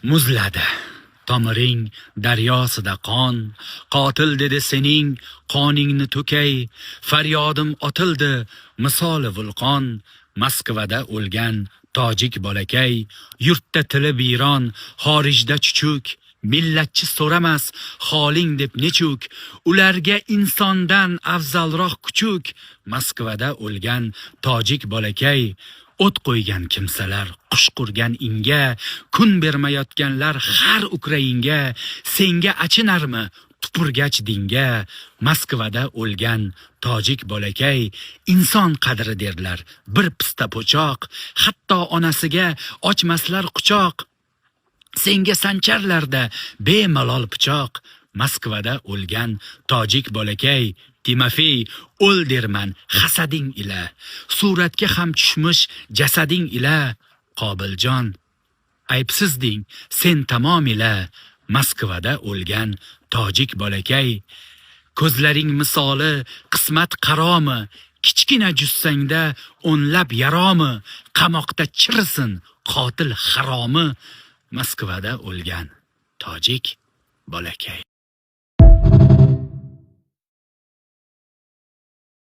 Muzladi tomiring daryosida qon, qotil dedi sening qoningni to'kay, faryodim otildi misoli vulqon, Moskvada o'lgan tojik bolakay, yurtda tili biyron, xorijda chuchuk, millatchi so'ramas holing deb nechuk, ularga insondan afzalroq kuchuk, Moskvada o'lgan tojik bolakay, o't qo'ygan kimsalar, qush qurgan inga, kun bermayotganlar har Ukrainga, senga achinarmi tupurgach dinga, Moskvada o'lgan tojik bolakay, inson qadri derlar bir pista po'choq, hatto onasiga ochmaslar quchoq, senga sancharlarda bemalol pichoq, Moskvada o'lgan tojik bolakay, Timofey o'l derman hasading ila, suratga ham tushmish jasading ila, Qobiljon aybsizding sen tamomila, Moskvada o'lgan tojik bolakay, ko'zlaring misoli qismat qaromi, kichkina jussangda o'nlab yaromi, qamoqda chirisin qotil haromi, Moskvada o'lgan tojik bolakay.